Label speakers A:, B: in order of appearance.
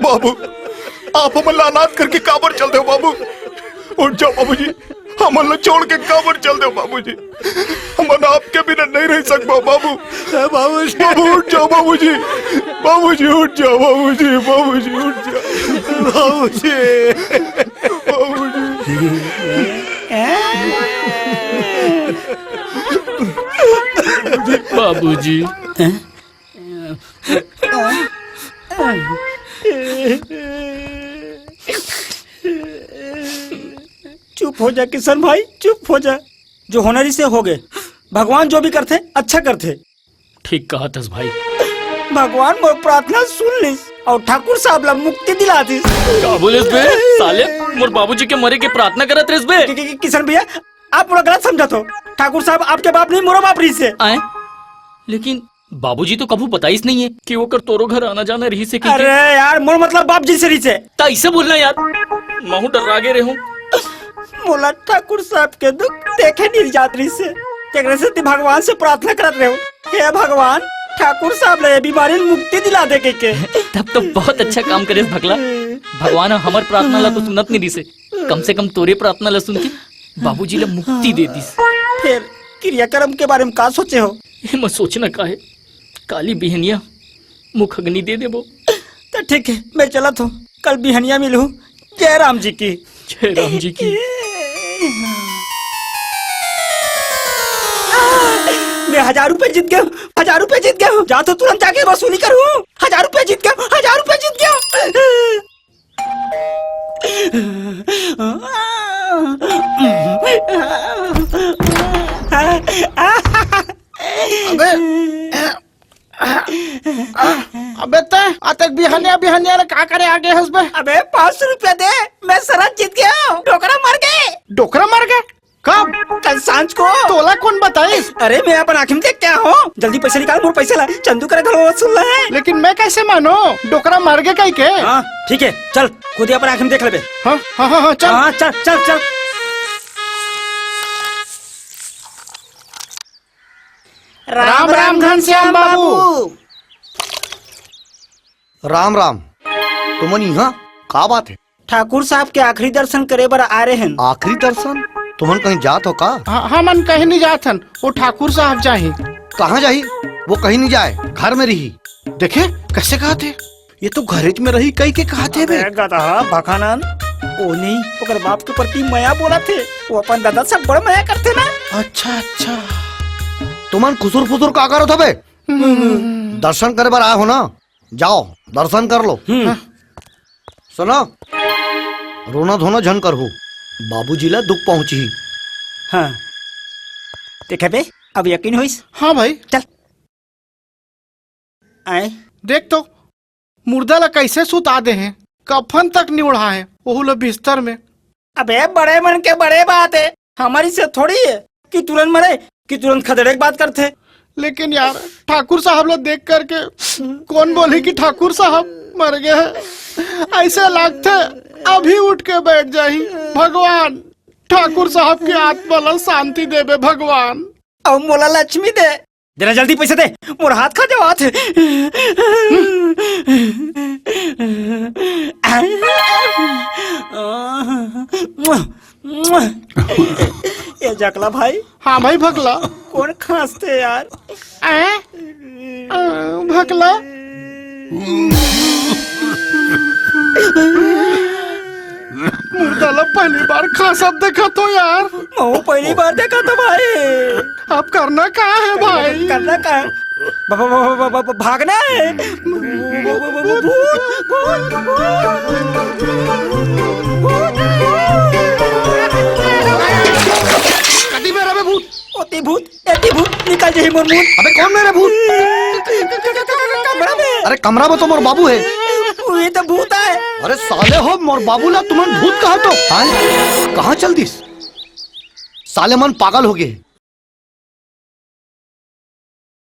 A: बाबू आप हमला अनाथ करके काबर चल दो बाबू। उठ जाओ बाबूजी, हमला छोड़ के काबर चल दो बाबूजी। हम आपके बिना नहीं रह सकते बाबू। बाबूजी बाबू उठ जाओ बाबूजी, बाबूजी उठ जाओ बाबूजी, बाबूजी उठ जाओ बाबूजी,
B: बाबूजी।
C: चुप हो जा किशन भाई, चुप हो जा। जो होनरी से हो गए, भगवान जो भी करते अच्छा करते।
B: ठीक कहा तस भाई।
C: भगवान मोर प्रार्थना सुन लिस और ठाकुर साहब ला मुक्ति दिला दिस।
B: का बोलिस बे साले, मोर बाबूजी के मरे के प्रार्थना करत रहिस बे।
C: किशन भैया आप पूरा गलत समझत हो। ठाकुर साहब आपके बाप नहीं, मोरा बाप रही से
B: आए। लेकिन बाबूजी तो कभू बताइस नहीं है कि वो कर तोरो घर आना जाना रही से।
C: अरे यार मोर मतलब बाप जी से रही से।
B: ऐसे बोलना यार, महू डर आगे रहूं।
C: मोला ठाकुर साहब के दुख देखे नहीं जात रही से। से भगवान से प्रार्थना करत रहे हो, हे भगवान ठाकुर साहब ले बीमारी मुक्ति दिला दे के।
B: तब तो बहुत अच्छा काम करे भगला। भगवान हमार प्रार्थना ला तो सुनत नहीं दिसे, कम से कम तोरे प्रार्थना ला सुन के बाबूजी ला मुक्ति दे दिस।
C: फिर क्रियाक्रम के बारे में का सोचे हो?
B: मैं सोचना का है, काली बिहनिया मुख अग्नि दे देबो।
C: तो ठीक है, मैं चलत हूँ, कल बिहनिया मिलूं। जय राम जी की।
B: जय राम जी की।
C: मैं 1000 रुपए जीत गया, 1000 रुपए जीत गया। जा तो तुरंत जाके वसूली करूं। 1000 रुपए जीत गया, 1000 रुपए जीत गया।
D: अबे तक बिहनिया क्या करे आगे है उसमें?
C: अबे 500 रुपया दे, मैं शरद जीत गया। डोकरा मर गए।
D: डोकरा मर गए? कब?
C: कल सांझ को।
D: तोला कौन बताई?
C: अरे मैं अपन आँखें देख क्या हो। जल्दी पैसे निकाल, मोर पैसे ला। चंदू करे घर वसूल है।
D: लेकिन मैं कैसे मानो डोकरा मर गए कहीं के?
C: हाँ ठीक है, चल खुद ही अपन आँखें देख ले।
D: हाँ हाँ हाँ चल।
C: हाँ चल चल चल।
D: राम राम घनश्याम बाबू।
A: राम राम। तुमन यहाँ का बात है?
C: ठाकुर साहब के आखिरी दर्शन करे बर आ रहे हैं।
A: आखिरी दर्शन? तुमन कहीं जात हो का?
D: हाँ मन कहीं नहीं जात हन, वो ठाकुर साहब जाही।
A: कहाँ जाही? वो कहीं नहीं जाए, घर में रही।
D: देखे कैसे कहा थे? ये तो घरेज में रही कहीं के कहा थे बे?
C: गधा भखानंद ओ नहीं, ओकर बाप के प्रति माया बोला थे। वो अपन दादा से बड़ा माया करते ना।
D: अच्छा अच्छा।
A: तुमन खुसुर फुसुर का करो था बे? दर्शन करे बर आए हो ना, जाओ दर्शन कर लो। सुनो, रोना धोना झन कर हो, बाबूजी ला दुख पहुंची।
C: हाँ देखे बे, अब यकीन होइस?
D: हाँ भाई
C: चल आए।
D: देख तो मुर्दा ला कैसे सुता दे हैं, कफन तक नहीं उड़ा है, वो लो बिस्तर में।
C: अबे बड़े मन के बड़े बात है, हमारी से थोड़ी है कि तुरंत मरे कि तुरंत खदेड़े की बात करते।
D: लेकिन यार ठाकुर साहब लोग देख करके कौन बोले कि ठाकुर साहब मर गए हैं? ऐसे लगते अभी उठ के बैठ जाही। भगवान ठाकुर साहब की आत्मा ला शांति देवे भगवान।
C: और मोला लक्ष्मी दे देना, जल्दी पैसे दे, मोर हाथ खा जाओ हाथ। ये जकला भाई।
D: हाँ भाई भगला।
C: कौन खांसते यार?
D: भगला मुर्दा पहली बार खांसा देखा तो यार।
C: मैं पहली बार देखा था भाई।
D: अब करना क्या है भाई?
C: करना क्या है? भागना है।
A: कटी मेरा बे भूत।
C: ओती भूत, एती भूत, निकल जाही मोर मुंह।
A: अबे कौन मेरा भूत?
C: कमरा में।
A: अरे कमरा में तो मोर बाबू है।
C: ये तो भूत है।
A: अरे साले हो, मोर बाबू ला तुमन भूत कहा तो? कहाँ चल दिस? साले मन पागल हो गए।